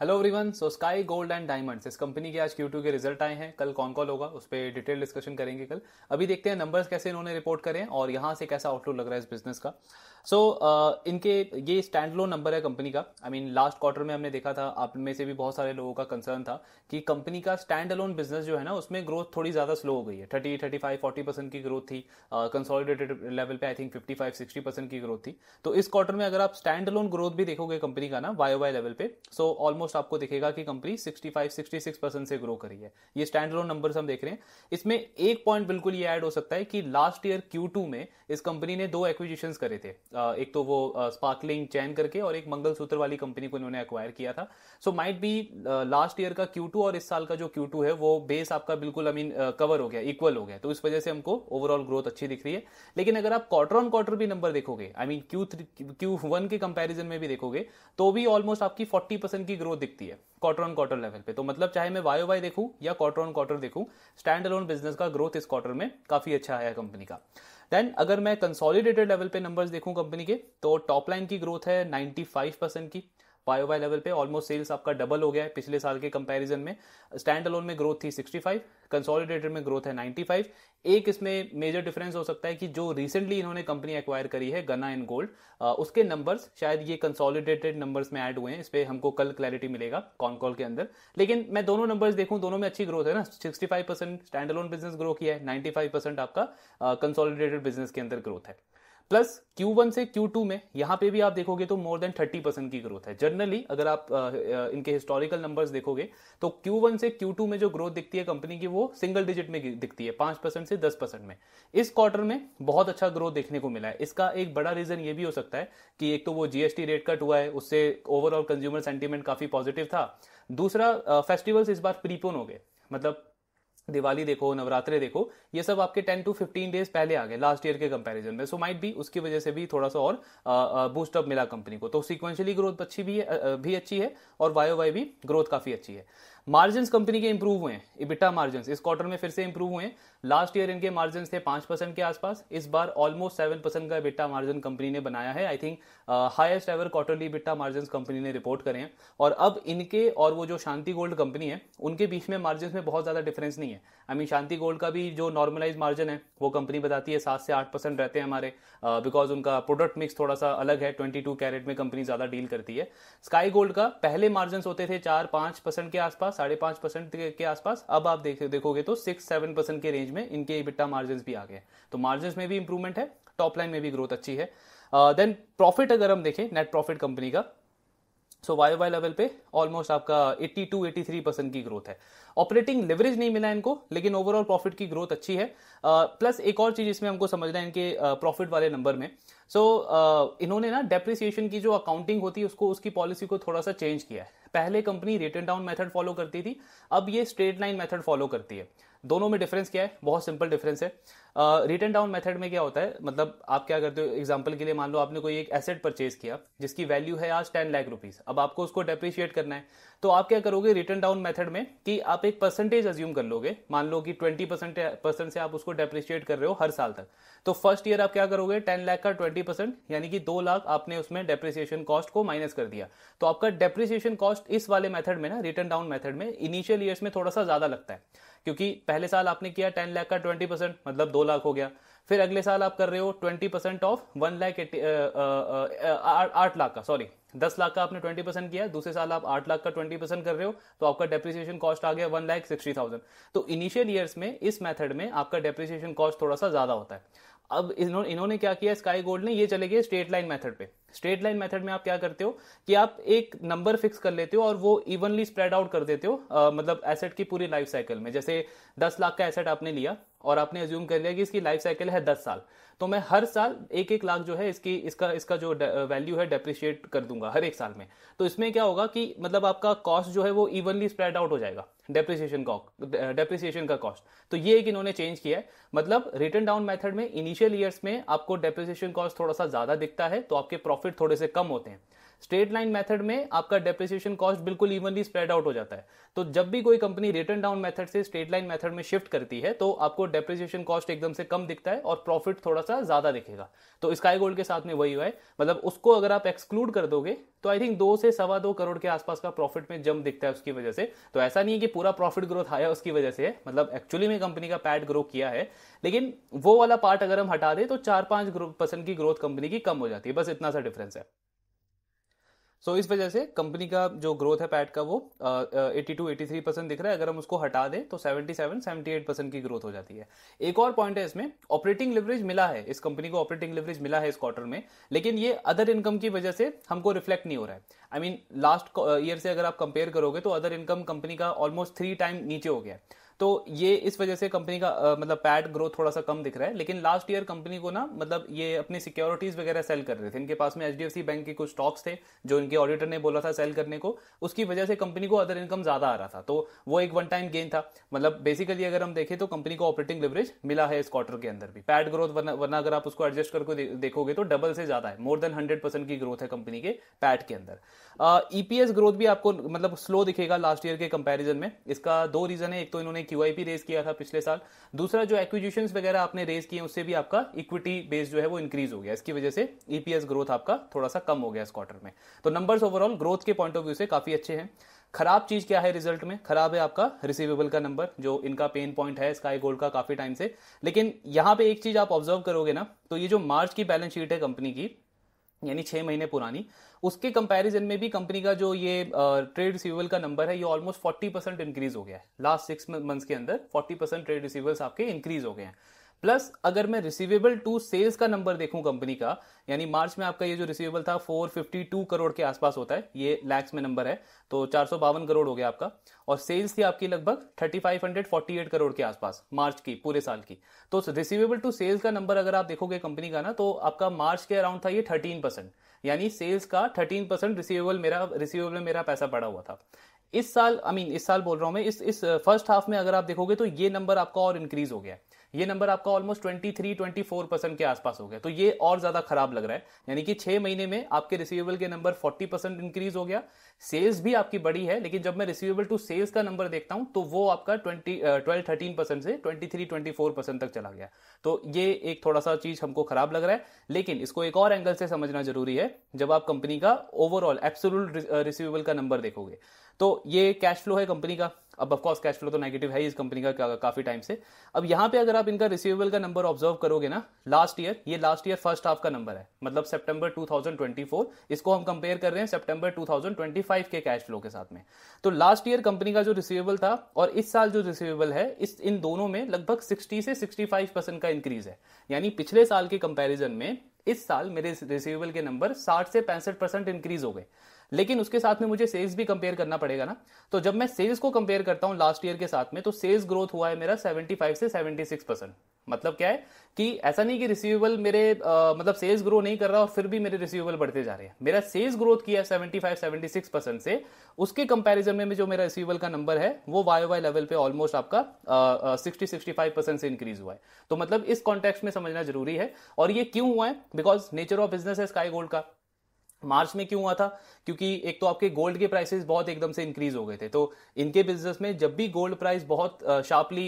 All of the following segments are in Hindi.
Hello everyone. So sky gold and diamonds इस कंपनी के आज Q2 के रिजल्ट आए हैं। कल कौन कॉल होगा उस पर डिटेल डिस्कशन करेंगे कल। अभी देखते हैं नंबर्स कैसे इन्होंने रिपोर्ट करे हैं और यहाँ से कैसा आउटलुक लग रहा है इस बिजनेस का। सो इनके ये स्टैंड लोन नंबर है कंपनी का। आई मीन लास्ट क्वार्टर में हमने देखा था, आप में से भी बहुत सारे लोगों का कंसर्न था कि कंपनी का स्टैंड अलोन बिजनेस जो है ना उसमें ग्रोथ थोड़ी ज़्यादा स्लो हो गई है। 35-40% की ग्रोथ थी। कंसोलिडेटेड लेवल पे आई थिंक 55-60% की ग्रोथ थी। तो इस क्वार्टर में अगर आप स्टैंड अलोन ग्रोथ भी देखोगे कंपनी का ना वाई लेवल पे, सो ऑलमोस्ट आपको दिखेगा कि कंपनी 65-66% से ग्रो करी है। ये स्टैंड अलोन नंबर्स हम देख रहे हैं। इसमें एक पॉइंट बिल्कुल ये ऐड हो सकता है कि लास्ट ईयर Q2 में इस कंपनी ने दो एक्विजिशंस करे थे। एक तो वो स्पार्कलिंग चैन करके और एक मंगलसूत्र वाली कंपनी को इन्होंने एक्वायर किया था। So might be last year का Q2 और इस साल का जो Q2 है वो बेस आपका बिल्कुल आई मीन कवर हो गया, इक्वल हो गया। तो इस वजह से हमको ओवरऑल ग्रोथ अच्छी दिख रही है। लेकिन अगर आप क्वार्टर ऑन क्वार्टर भी नंबर देखोगे, आई मीन Q1 के कंपैरिजन में भी देखोगे, तो भी ऑलमोस्ट आपकी 40% की ग्रोथ दिखती है क्वार्टर ऑन क्वार्टर लेवल पे। तो मतलब चाहे मैं वाई देखूं या क्वार्टर ऑन क्वार्टर देखूं, स्टैंड अलोन बिजनेस का ग्रोथ इस क्वार्टर में काफी अच्छा है कंपनी का। देन अगर मैं कंसोलिडेटेड लेवल पे नंबर्स देखूं कंपनी के, तो टॉप लाइन की ग्रोथ है 95% की। वाई लेवल पे ऑलमोस्ट सेल्स आपका डबल हो गया है पिछले साल के कंपैरिजन में। स्टैंड अलोन में ग्रोथ थी 65, कंसोलिडेटेड में ग्रोथ है 95। एक इसमें मेजर डिफरेंस हो सकता है कि जो रिसेंटली इन्होंने कंपनी एक्वायर करी है गन्ना एंड गोल्ड, उसके नंबर्स शायद ये कंसोलिडेटेड नंबर्स में ऐड हुए हैं। इस पे हमको कल क्लैरिटी मिलेगा कॉन कॉल के अंदर। लेकिन मैं दोनों नंबर्स देखूं, दोनों में अच्छी ग्रोथ है ना। 65% स्टैंड अलोन बिजनेस ग्रो किया है, 95% आपका कंसोलिडेटेड बिजनेस के अंदर ग्रोथ है। प्लस Q1 से Q2 में यहां पे भी आप देखोगे तो मोर देन 30% की ग्रोथ है। जनरली अगर आप इनके हिस्टोरिकल नंबर्स देखोगे तो Q1 से Q2 में जो ग्रोथ दिखती है कंपनी की वो सिंगल डिजिट में दिखती है, 5% से 10% में। इस क्वार्टर में बहुत अच्छा ग्रोथ देखने को मिला है। इसका एक बड़ा रीजन ये भी हो सकता है कि एक तो वो GST रेट कट हुआ है, उससे ओवरऑल कंज्यूमर सेंटीमेंट काफी पॉजिटिव था। दूसरा, फेस्टिवल्स इस बार प्रीपोन हो गए। मतलब दिवाली देखो, नवरात्रे देखो, ये सब आपके 10 to 15 डेज पहले आ गए लास्ट ईयर के कंपैरिजन में। सो माइट बी उसकी वजह से भी थोड़ा सा और बूस्ट अप मिला कंपनी को। तो सीक्वेंशियली ग्रोथ अच्छी भी अच्छी है और वाई भी ग्रोथ काफी अच्छी है। मार्जिन कंपनी के इंप्रूव हुए हैं। इबिटा मार्जिन इस क्वार्टर में फिर से इंप्रूव हुए हैं। लास्ट ईयर इनके मार्जिन थे 5% के आसपास, इस बार ऑलमोस्ट 7% का इबिटा मार्जिन कंपनी ने बनाया है। I think highest ever quarterly EBITDA margin company ने रिपोर्ट करे हैं। और अब इनके और वो जो शांति गोल्ड कंपनी है उनके बीच में मार्जिन में बहुत ज्यादा डिफरेंस नहीं है। आई मीन शांति गोल्ड का भी जो नॉर्मलाइज मार्जिन है वो कंपनी बताती है 7 से 8% रहते हैं हमारे, बिकॉज उनका प्रोडक्ट मिक्स थोड़ा सा अलग है। 22 कैरेट में कंपनी ज्यादा डील करती है। स्काई गोल्ड का पहले मार्जिन होते थे 4-5% के आसपास, 5.5% के आसपास। अब आप देखोगे तो 6-7% के रेंज में इनके इबिटा मार्जिन भी आ गए। तो मार्जिन में भी इंप्रूवमेंट है, टॉप लाइन में भी ग्रोथ अच्छी है। देन प्रॉफिट अगर हम देखें, नेट प्रॉफिट कंपनी का, सो वाई लेवल पे ऑलमोस्ट आपका 82-83% की ग्रोथ है। ऑपरेटिंग लेवरेज नहीं मिला इनको, लेकिन ओवरऑल प्रॉफिट की ग्रोथ अच्छी है। प्लस एक और चीज इसमें हमको समझना है इनके प्रॉफिट वाले नंबर में। इन्होंने ना डेप्रिसिएशन की जो अकाउंटिंग होती है उसको, उसकी पॉलिसी को थोड़ा सा चेंज किया है। पहले company written down method follow करती थी, अब ये स्ट्रेट लाइन मेथड फॉलो करती है। दोनों में डिफरेंस क्या है? बहुत सिंपल डिफरेंस है। रिटन डाउन मेथड में क्या होता है, मतलब आप क्या करते हो, एग्जांपल के लिए मान लो आपने कोई एक एसेट परचेज किया जिसकी वैल्यू है आज 10 लाख रुपीस। अब आपको उसको डेप्रिशिएट करना है, तो आप क्या करोगे रिटन डाउन मेथड में कि आप एक परसेंटेज अज्यूम कर लोगे। मान लो कि 20% से आप उसको डेप्रिशिएट कर रहे हो हर साल तक। तो फर्स्ट ईयर आप क्या करोगे, 10 लाख का 20% यानी कि 2 लाख आपने उसमें डेप्रिसिएशन कॉस्ट को माइनस कर दिया। तो आपका डेप्रिसिएशन कॉस्ट इस वाले मेथड में ना, रिटन डाउन मेथड में, इनिशियल ईयर्स में थोड़ा सा ज्यादा लगता है। क्योंकि पहले साल आपने किया 10 लाख का 20%, मतलब 2 लाख हो गया। फिर अगले साल आप कर रहे हो 20% ऑफ 1 लाख 8 लाख का, सॉरी 10 लाख का आपने 20% किया। दूसरे साल आप 8 लाख का 20% कर रहे हो, तो आपका डेप्रिसिएशन कॉस्ट आ गया 1,60,000। तो इनिशियल ईयर्स में इस मेथड में आपका डेप्रिसिएशन कॉस्ट थोड़ा सा ज्यादा होता है। अब इन्होंने क्या किया, स्काई गोल्ड ने, ये चले गए स्ट्रेट लाइन मेथड पे। स्ट्रेट लाइन मेथड में आप क्या करते हो कि आप एक नंबर फिक्स कर लेते हो और वो इवनली स्प्रेड आउट कर देते हो, मतलब एसेट की पूरी लाइफ साइकिल में। जैसे 10 लाख का एसेट आपने लिया और आपने अज्यूम कर लिया कि इसकी लाइफ साइकिल है 10 साल, तो मैं हर साल 1-1 लाख जो है इसका जो वैल्यू है डेप्रिशिएट कर दूंगा हर एक साल में। तो इसमें क्या होगा कि मतलब आपका कॉस्ट जो है वो इवनली स्प्रेड आउट हो जाएगा, डेप्रिसिएशन का कॉस्ट। तो ये एक इन्होंने चेंज किया है। मतलब रिटन डाउन मेथड में इनिशियल ईयर्स में आपको डेप्रिसिएशन कॉस्ट थोड़ा सा ज्यादा दिखता है, तो आपके प्रॉफिट थोड़े से कम होते हैं। स्ट्रेट लाइन मेथड में आपका डेप्रिसिएशन कॉस्ट बिल्कुल इवनली स्प्रेड आउट हो जाता है। तो जब भी कोई कंपनी रिटर्न डाउन मेथड से स्ट्रेट लाइन मेथड में शिफ्ट करती है तो आपको डेप्रिसिएशन कॉस्ट एकदम से कम दिखता है और प्रॉफिट थोड़ा सा ज्यादा दिखेगा। तो स्काई गोल्ड के साथ में वही हुआ है, मतलब उसको अगर आप एक्सक्लूड कर दोगे तो आई थिंक 2 से सवा 2 करोड़ के आसपास का प्रॉफिट में जंप दिखता है उसकी वजह से। तो ऐसा नहीं है कि पूरा प्रॉफिट ग्रोथ आया उसकी वजह से है, मतलब एक्चुअली में कंपनी का पैट ग्रो किया है, लेकिन वो वाला पार्ट अगर हम हटा दें तो 4-5% की ग्रोथ कंपनी की कम हो जाती है, बस इतना सा डिफरेंस है। सो इस वजह से कंपनी का जो ग्रोथ है पैट का वो 82-83% दिख रहा है। अगर हम उसको हटा दें तो 77-78% की ग्रोथ हो जाती है। एक और पॉइंट है इसमें, ऑपरेटिंग लिवरेज मिला है इस कंपनी को, ऑपरेटिंग लिवरेज मिला है इस क्वार्टर में, लेकिन ये अदर इनकम की वजह से हमको रिफ्लेक्ट नहीं हो रहा है। आई मीन लास्ट ईयर से अगर आप कंपेयर करोगे तो अदर इनकम कंपनी का ऑलमोस्ट 3 टाइम नीचे हो गया है। तो ये इस वजह से कंपनी का मतलब पैट ग्रोथ थोड़ा सा कम दिख रहा है। लेकिन लास्ट ईयर कंपनी को ना, मतलब ये अपनी सिक्योरिटीज वगैरह सेल कर रहे थे, इनके पास में एचडीएफसी बैंक के कुछ स्टॉक्स थे जो इनके ऑडिटर ने बोला था सेल करने को, उसकी वजह से कंपनी को अदर इनकम ज्यादा आ रहा था, तो वो एक वन टाइम गेन था। मतलब बेसिकली अगर हम देखें तो कंपनी को ऑपरेटिंग लिवरेज मिला है इस क्वार्टर के अंदर भी। पैट ग्रोथ वरना अगर आप उसको एडजस्ट करके देखोगे तो डबल से ज्यादा है, मोर देन 100% की ग्रोथ है कंपनी के पैट के अंदर। ईपीएस ग्रोथ भी आपको मतलब स्लो दिखेगा लास्ट ईयर के कंपैरिजन में। इसका 2 रीजन है, एक तो इन्होंने क्यूआईपी रेज किया था पिछले साल, दूसरा जो एक्विजिशंस वगैरह आपने रेज किए उससे भी आपका इक्विटी बेस जो है वो इंक्रीज हो गया, इसकी वजह से ईपीएस ग्रोथ आपका थोड़ा सा कम हो गया इस क्वार्टर में। तो नंबर्स ओवरऑल ग्रोथ के पॉइंट ऑफ व्यू से काफी अच्छे हैं। खराब चीज क्या है रिजल्ट में? खराब है आपका रिसीवेबल का नंबर, जो इनका पेन पॉइंट है स्काई गोल्ड का काफी टाइम से। लेकिन यहां पे एक चीज आप ऑब्जर्व करोगे ना, तो ये जो मार्च की बैलेंस शीट है कंपनी की, यानी 6 महीने पुरानी, उसके कंपैरिजन में भी कंपनी का जो ये ट्रेड रिसीवेबल का नंबर है ये ऑलमोस्ट 40% इंक्रीज हो गया है। लास्ट 6 मंथ्स के अंदर 40% ट्रेड रिसीवेबल्स आपके इंक्रीज हो गए हैं। प्लस अगर मैं रिसीवेबल टू सेल्स का नंबर देखूं कंपनी का, यानी मार्च में आपका ये जो रिसीवेबल था 452 करोड़ के आसपास होता है, ये लैक्स में नंबर है, तो 452 करोड़ हो गया आपका, और सेल्स थी आपकी लगभग 3548 करोड़ के आसपास मार्च की, पूरे साल की। तो रिसीवेबल टू सेल्स का नंबर अगर आप देखोगे कंपनी का ना, तो आपका मार्च के अराउंड था ये 13%, यानी सेल्स का 13% रिसीवेबल मेरा पैसा पड़ा हुआ था। इस साल इस साल बोल रहा हूं मैं, इस फर्स्ट हाफ में अगर आप देखोगे तो ये नंबर आपका और इंक्रीज हो गया है, ये नंबर आपका ऑलमोस्ट 23-24% के आसपास हो गया। तो ये और ज्यादा खराब लग रहा है, यानी कि 6 महीने में आपके रिसीवेबल के नंबर 40% इंक्रीज हो गया, सेल्स भी आपकी बड़ी है, लेकिन जब मैं रिसीवेबल टू सेल्स का नंबर देखता हूं तो वो आपका 12-13% से 23-24% तक चला गया। तो ये एक थोड़ा सा चीज हमको खराब लग रहा है। लेकिन इसको एक और एंगल से समझना जरूरी है, जब आप कंपनी का ओवरऑल एब्सोल्यूट रिसीवेबल का नंबर देखोगे तो ये कैश फ्लो है कंपनी का। अब ऑफ कोर्स कैश फ्लो तो नेगेटिव है इस कंपनी का काफी टाइम से। अब यहां पे अगर आप इनका रिसीवेबल का नंबर ऑब्जर्व करोगे ना, लास्ट ईयर फर्स्ट हाफ का नंबर है, मतलब सितंबर 2024, इसको हम कंपेयर कर रहे हैं सितंबर 2025 के कैश फ्लो के साथ में। तो लास्ट ईयर कंपनी का जो रिसीवेबल था और इस साल जो रिसीवेबल है, इन दोनों में लगभग 60 से 65% का इंक्रीज है। यानी पिछले साल के कंपैरिजन में इस साल मेरे रिसीवेबल के नंबर 60 से 65% इंक्रीज हो गए। लेकिन उसके साथ में मुझे सेल्स भी कंपेयर करना पड़ेगा ना, तो जब मैं सेल्स को कंपेयर करता हूं लास्ट ईयर के साथ में, तो सेल्स ग्रोथ हुआ है मेरा 75 से 76%। मतलब क्या है कि ऐसा नहीं कि रिसीवेबल मेरे मतलब सेल्स ग्रो नहीं कर रहा और फिर भी मेरे रिसीवेबल बढ़ते जा रहे हैं, मेरा सेल्स ग्रोथ किया 75-76% से, उसके कंपैरिजन में जो मेरा रिसीवेबल का नंबर है वो वाई लेवल पे ऑलमोस्ट आपका 60-65% से इंक्रीज हुआ है। तो मतलब इस कॉन्टेक्स्ट में समझना जरूरी है। और ये क्यों हुआ है? बिकॉज नेचर ऑफ बिजनेस है स्काई गोल्ड का। मार्च में क्यों हुआ था? क्योंकि एक तो आपके गोल्ड के प्राइसेस बहुत एकदम से इंक्रीज हो गए थे, तो इनके बिजनेस में जब भी गोल्ड प्राइस बहुत शार्पली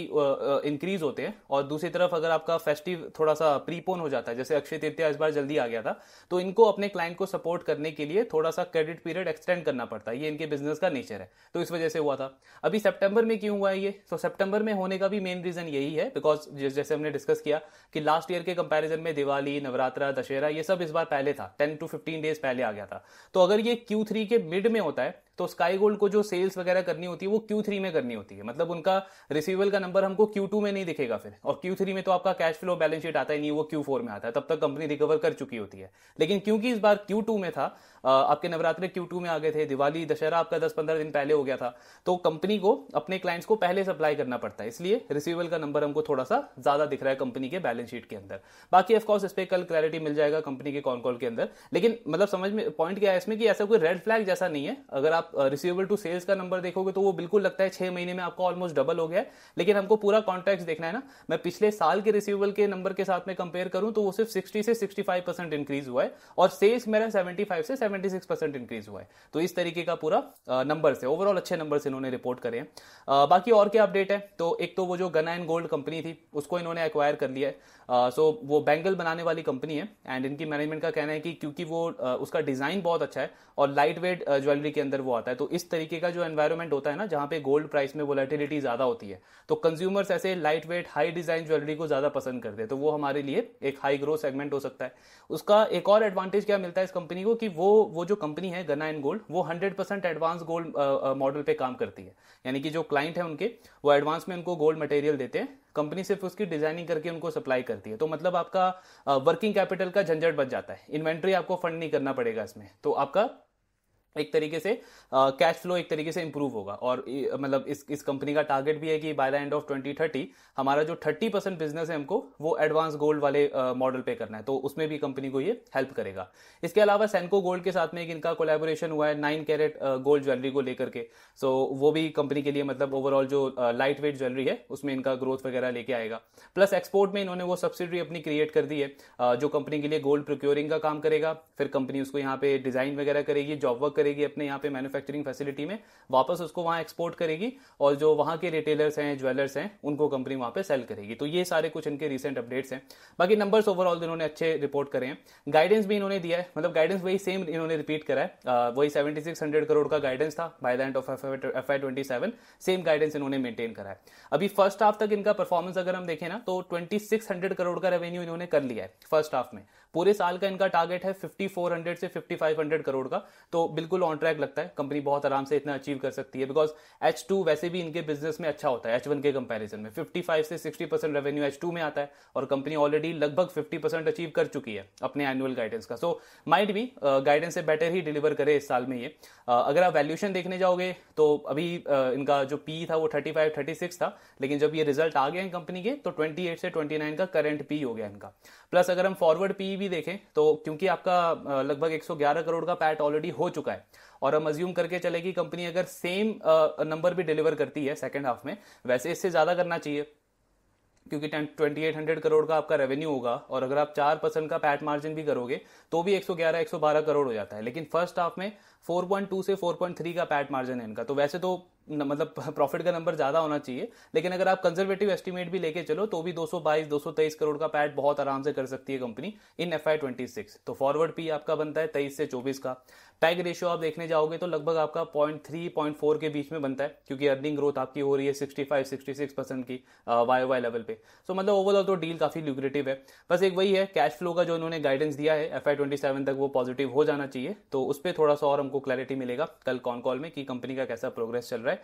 इंक्रीज होते हैं, और दूसरी तरफ अगर आपका फेस्टिव थोड़ा सा प्रीपोन हो जाता है, जैसे अक्षय तृतीया इस बार जल्दी आ गया था, तो इनको अपने क्लाइंट को सपोर्ट करने के लिए थोड़ा सा क्रेडिट पीरियड एक्सटेंड करना पड़ता है, ये इनके बिजनेस का नेचर है, तो इस वजह से हुआ था। अभी सितंबर में क्यों हुआ है ये? तो सितंबर में होने का भी मेन रीजन यही है, बिकॉज जैसे हमने डिस्कस किया कि लास्ट ईयर के कंपेरिजन में दिवाली, नवरात्रा, दशहरा, ये सब इस बार पहले था, 10 to 15 डेज पहले आ गया था। तो अगर ये Q3 के मिड में होता है तो स्काई गोल्ड को जो सेल्स वगैरह करनी होती है वो Q3 में करनी होती है, मतलब उनका रिसीवेबल का नंबर हमको Q2 में नहीं दिखेगा फिर, और Q3 में तो आपका कैश फ्लो बैलेंस शीट आता ही नहीं, वो Q4 में आता है, तब तक कंपनी रिकवर कर चुकी होती है। लेकिन क्योंकि इस बार Q2 में था, आपके नवरात्रे Q2 में आ गए थे, दिवाली दशहरा आपका 10-15 दिन पहले हो गया था, तो कंपनी को अपने क्लाइंट्स को पहले सप्लाई करना पड़ता है, इसलिए रिसीवेबल का नंबर हमको थोड़ा सा ज्यादा दिख रहा है कंपनी के बैलेंस शीट के अंदर। बाकी ऑफकोर्स इस पर कल क्लैरिटी मिल जाएगा कंपनी के कॉन कॉल के अंदर। लेकिन मतलब समझ में पॉइंट क्या है इसमें कि ऐसा कोई रेड फ्लैग जैसा नहीं है। अगर आप रिसीवेबल टू सेल्स का नंबर देखोगे तो वो बिल्कुल लगता है 6 महीने में आपका ऑलमोस्ट डबल हो गया है, लेकिन हमको पूरा कॉन्टेक्स्ट देखना है ना। मैं पिछले साल के रिसीवेबल के नंबर के साथ में कंपेयर करूं तो वो सिर्फ 60 से 65% इंक्रीज हुआ है, और सेल्स मेरा 75 से 76% इंक्रीज हुआ है। तो इस तरीके का पूरा नंबर से ओवरऑल अच्छे नंबर से इन्होंने रिपोर्ट करे हैं। बाकी और क्या अपडेट है, तो एक तो वो जो गन एंड गोल्ड कंपनी थी उसको इन्होंने एक्वायर कर लिया है। सो वो बैंगल बनाने वाली कंपनी है, एंड इनकी मैनेजमेंट का कहना है कि क्योंकि वो उसका डिजाइन बहुत अच्छा है और लाइट वेट ज्वेलरी के अंदर वो आता है, तो इस तरीके का जो एनवायरमेंट होता है ना जहां पे गोल्ड प्राइस में वोलेटिलिटी ज्यादा होती है, तो कंज्यूमर्स ऐसे light weight high design jewellery को ज्यादा पसंद करते हैं, तो वो हमारे लिए एक हाई ग्रोथ सेगमेंट हो सकता है। उसका एक और एडवांटेज क्या मिलता है इस कंपनी को कि वो जो कंपनी है गन्ना एंड गोल्ड, वो 100% एडवांस गोल्ड मॉडल पे काम करती है, यानी कि जो क्लाइंट है उनके वो एडवांस में उनको गोल्ड मटेरियल देते हैं, कंपनी सिर्फ उसकी डिजाइनिंग करके उनको सप्लाई करती है। तो मतलब आपका वर्किंग कैपिटल का झंझट बच जाता है, इन्वेंट्री आपको फंड नहीं करना पड़ेगा इसमें, तो आपका एक तरीके से कैश फ्लो एक तरीके से इंप्रूव होगा। और मतलब इस कंपनी का टारगेट भी है कि बाय द एंड ऑफ 2030 हमारा जो 30% बिजनेस है हमको वो एडवांस गोल्ड वाले मॉडल पे करना है, तो उसमें भी कंपनी को ये हेल्प करेगा। इसके अलावा सेंको गोल्ड के साथ में एक इनका कोलैबोरेशन हुआ है 9 कैरेट गोल्ड ज्वेलरी को लेकर के, सो वो भी कंपनी के लिए मतलब ओवरऑल जो लाइट वेट ज्वेलरी है उसमें इनका ग्रोथ वगैरह लेके आएगा। प्लस एक्सपोर्ट में इन्होंने वो सब्सिडरी अपनी क्रिएट कर दी है जो कंपनी के लिए गोल्ड प्रोक्योरिंग का काम करेगा, फिर कंपनी उसको यहाँ पे डिजाइन वगैरह करेगी, जॉब वर्क करेगी अपने यहाँ पे मैन्युफैक्चरिंग फैसिलिटी में, वापस उसको वहां एक्सपोर्ट करेगी, और जो वहां के रिटेलर्स हैं ज्वेलर्स हैं उनको कंपनी वहां पे सेल करेगी। तो ये सारे कुछ इनके रिसेंट अपडेट्स हैं। बाकी नंबर्स ओवरऑल इन्होंने अच्छे रिपोर्ट करे हैं। गाइडेंस भी इन्होंने दिया है, मतलब गाइडेंस वही सेम इन्होंने रिपीट करा है, वही 7600 करोड़ का गाइडेंस था by the end of FY27, same guidance इन्होंने मेंटेन करा है। अभी फर्स्ट हाफ तक इनका परफॉर्मेंस अगर हम देखें ना तो 2600 करोड़ का रेवेन्यू इन्होंने कर लिया है फर्स्ट हाफ में। पूरे साल का इनका टारगेट है 5400 से 5500 करोड़ का, तो बिल्कुल ऑन ट्रैक लगता है, कंपनी बहुत आराम से इतना अचीव कर सकती है, बिकॉज H2 वैसे भी इनके बिजनेस में अच्छा होता है H1 के कंपैरिजन में। 55 से 60% रेवेन्यू H2 में आता है, और कंपनी ऑलरेडी लगभग 50% अचीव कर चुकी है अपने एनुअल गाइडेंस का। सो माइट भी गाइडेंस से बेटर ही डिलीवर करे इस साल में ये। अगर आप वैल्यूएशन देखने जाओगे तो अभी इनका जो पी था वो 35-36 था, लेकिन जब ये रिजल्ट आ गया कंपनी के तो 28 से 29 का करंट पी हो गया इनका। प्लस अगर हम फॉरवर्ड पी भी देखें तो क्योंकि आपका लगभग 111 करोड़ का पैट ऑलरेडी हो चुका है, और हम अज्यूम करके चले कि कंपनी अगर सेम नंबर भी डिलीवर करती है सेकंड हाफ में, वैसे इससे ज्यादा करना चाहिए क्योंकि 2800 करोड़ का आपका रेवेन्यू होगा, और अगर आप 4% का पैट मार्जिन भी करोगे तो भी 111-112 करोड़ हो जाता है, लेकिन फर्स्ट हाफ में 4.2 से 4.3 का पैट मार्जिन है इनका, तो वैसे तो मतलब प्रॉफिट का नंबर ज्यादा होना चाहिए, लेकिन अगर आप कंजर्वेटिव एस्टिमेट भी लेके चलो तो भी 222-223 करोड़ का पैट बहुत आराम से कर सकती है कंपनी इन FY26। तो फॉरवर्ड पी आपका बनता है 23 से 24 का। पैग रेशियो आप देखने जाओगे तो लगभग आपका 0.3-0.4 के बीच में बनता है, क्योंकि अर्निंग ग्रोथ आपकी हो रही है 65-66% की YOY लेवल पे। सो मतलब ओवरऑल तो डील काफी ल्यूक्रेटिव है। बस एक वही है, कैश फ्लो का जो इन्होंने गाइडेंस दिया है FY27 तक वो पॉजिटिव हो जाना चाहिए, तो उस पर थोड़ा सा और हमको क्लैरिटी मिलेगा कल कॉल में कि कंपनी का कैसा प्रोग्रेस चल रहा है।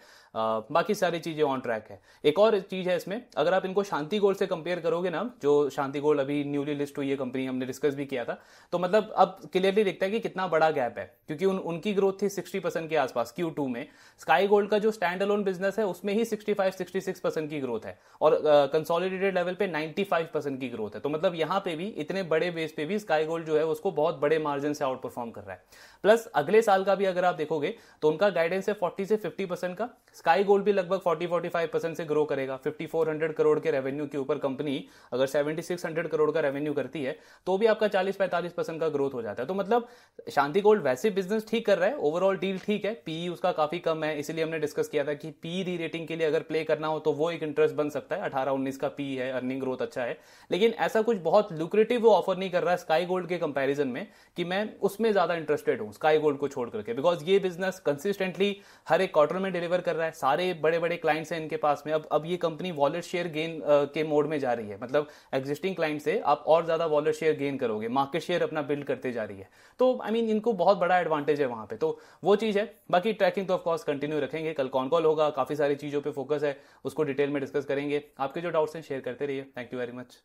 बाकी सारी चीजें ऑन ट्रैक है। एक और चीज है इसमें, अगर आप इनको शांति गोल्ड से कंपेयर करोगे ना, जो शांति गोल्ड अभी न्यूली लिस्ट हुई है कंपनी, हमने डिस्कस भी किया था, तो मतलब अब क्लियरली दिखता है कि कितना बड़ा गैप है, क्योंकि उनकी ग्रोथ थी 60% के आसपास Q2 में। स्काई गोल्ड का जो स्टैंड अलोन बिजनेस है उसमें ही 65-66% की ग्रोथ है, और कंसोलिडेटेड लेवल पे 95% की ग्रोथ है। तो मतलब यहां पे भी इतने बड़े बेस पे भी स्काई गोल्ड जो है उसको बहुत बड़े मार्जिन से आउट परफॉर्म कर रहा है। प्लस अगले साल का भी अगर आप देखोगे तो उनका गाइडेंस है 40 से 50% का। स्काई गोल्ड भी लगभग 40-45% से ग्रो करेगा। 5400 करोड़ के रेवेन्यू के ऊपर कंपनी अगर 7600 करोड़ का रेवेन्यू करती है तो भी आपका 40-45% का ग्रोथ हो जाता है। तो मतलब शांति गोल्ड वैसे बिजनेस ठीक कर रहा है, ओवरऑल डील ठीक है, पीई उसका काफी कम है, इसीलिए हमने डिस्कस किया था कि पी री रेटिंग के लिए अगर प्ले करना हो तो वो एक इंटरेस्ट बन सकता है। 18-19 का पी है, अर्निंग ग्रोथ अच्छा है, लेकिन ऐसा कुछ बहुत लुक्रेटिव वो ऑफर नहीं कर रहा है स्काई गोल्ड के कंपैरिजन में कि मैं उसमें ज्यादा इंटरेस्टेड हूं स्काई गोल्ड को छोड़ करके, बिकॉज ये बिजनेस कंसिस्टेंटली हर एक क्वार्टर में डिलीवर कर रहा है, सारे बड़े बड़े क्लाइंट्स हैं इनके पास में। अब ये कंपनी वॉलेट शेयर गेन के मोड में जा रही है, मतलब एग्जिस्टिंग क्लाइंट से आप और ज्यादा वॉलेट शेयर गेन करोगे, मार्केट शेयर अपना बिल्ड करते जा रही है। तो आई मीन इनको बहुत बड़ा एडवांटेज है वहां पे, तो वो चीज है। बाकी ट्रैकिंग तो ऑफकोर्स कंटिन्यू रखेंगे, कल कॉल होगा, काफी सारी चीजों पे फोकस है, उसको डिटेल में डिस्कस करेंगे। आपके जो डाउट्स हैं शेयर करते रहिए। Thank you very much.